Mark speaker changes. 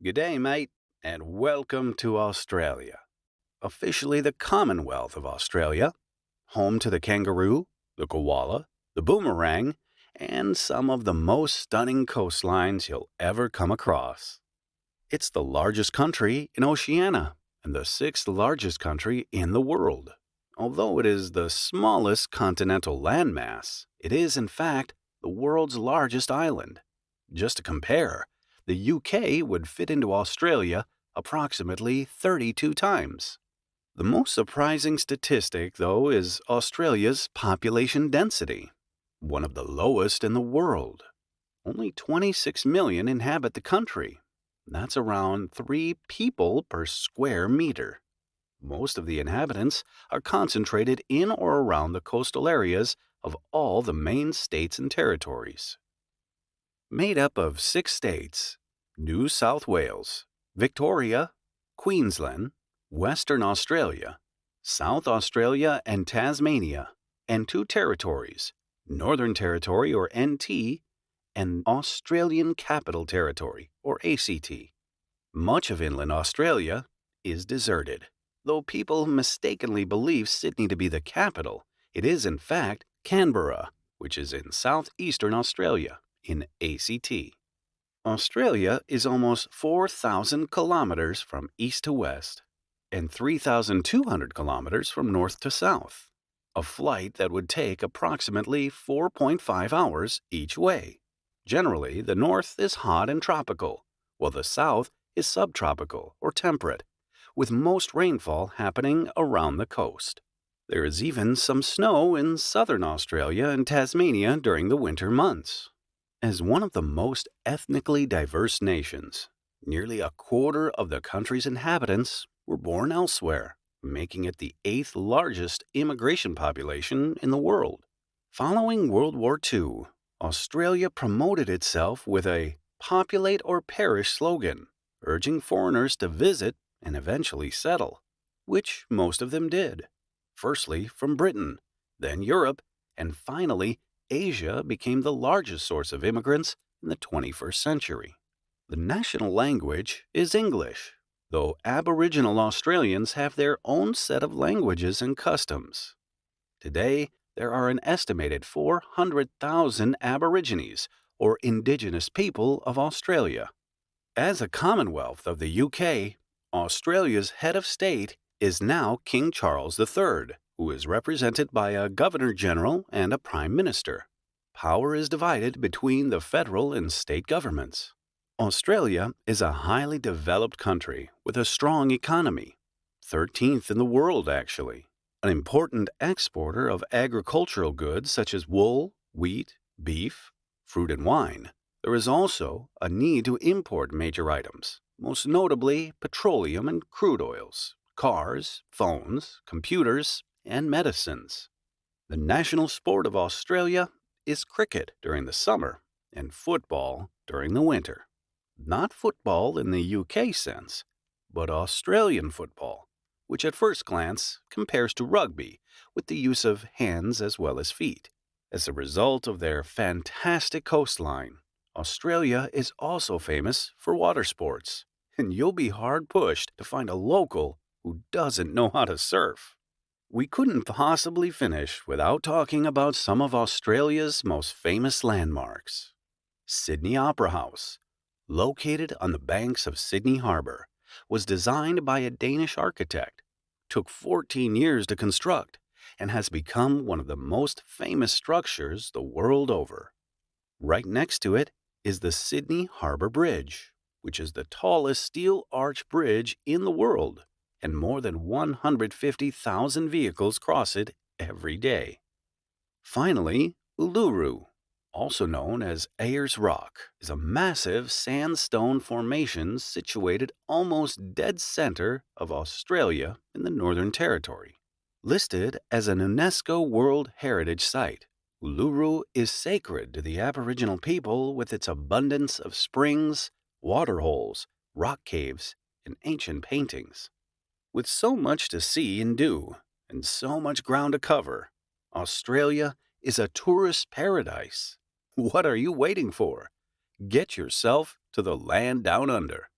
Speaker 1: Good day, mate, and welcome to Australia, officially the Commonwealth of Australia, home to the kangaroo, the koala, the boomerang, and some of the most stunning coastlines you'll ever come across. It's the largest country in Oceania and the sixth largest country in the world. Although it is the smallest continental landmass, it is, in fact, the world's largest island. Just to compare, the UK would fit into Australia approximately 32 times. The most surprising statistic, though, is Australia's population density, one of the lowest in the world. Only 26 million inhabit the country. That's around 3 people per square meter. Most of the inhabitants are concentrated in or around the coastal areas of all the main states and territories. Made up of 6 states: New South Wales, Victoria, Queensland, Western Australia, South Australia and Tasmania, and 2 territories, Northern Territory or NT, and Australian Capital Territory or ACT. Much of inland Australia is deserted. Though people mistakenly believe Sydney to be the capital, it is in fact Canberra, which is in southeastern Australia, in ACT. Australia is almost 4,000 kilometers from east to west and 3,200 kilometers from north to south, a flight that would take approximately 4.5 hours each way. Generally, the north is hot and tropical, while the south is subtropical or temperate, with most rainfall happening around the coast. There is even some snow in southern Australia and Tasmania during the winter months. As one of the most ethnically diverse nations, nearly a quarter of the country's inhabitants were born elsewhere, making it the 8th largest immigration population in the world. Following World War II, Australia promoted itself with a "populate or perish" slogan, urging foreigners to visit and eventually settle, which most of them did. Firstly from Britain, then Europe, and finally Asia became the largest source of immigrants in the 21st century. The national language is English, though Aboriginal Australians have their own set of languages and customs. Today, there are an estimated 400,000 Aborigines, or Indigenous people of Australia. As a Commonwealth of the UK, Australia's head of state is now King Charles III, who is represented by a Governor-General and a Prime Minister. Power is divided between the federal and state governments. Australia is a highly developed country with a strong economy, 13th in the world actually, an important exporter of agricultural goods such as wool, wheat, beef, fruit and wine. There is also a need to import major items, most notably petroleum and crude oils, cars, phones, computers, and medicines. The national sport of Australia is cricket during the summer and football during the winter. Not football in the UK sense, but Australian football, which at first glance compares to rugby with the use of hands as well as feet. As a result of their fantastic coastline, Australia is also famous for water sports, and you'll be hard-pushed to find a local who doesn't know how to surf. We couldn't possibly finish without talking about some of Australia's most famous landmarks. Sydney Opera House, located on the banks of Sydney Harbour, was designed by a Danish architect, took 14 years to construct, and has become one of the most famous structures the world over. Right next to it is the Sydney Harbour Bridge, which is the tallest steel arch bridge in the world, and more than 150,000 vehicles cross it every day. Finally, Uluru, also known as Ayers Rock, is a massive sandstone formation situated almost dead center of Australia in the Northern Territory. Listed as an UNESCO World Heritage Site, Uluru is sacred to the Aboriginal people with its abundance of springs, waterholes, rock caves, and ancient paintings. With so much to see and do, and so much ground to cover, Australia is a tourist paradise. What are you waiting for? Get yourself to the land down under.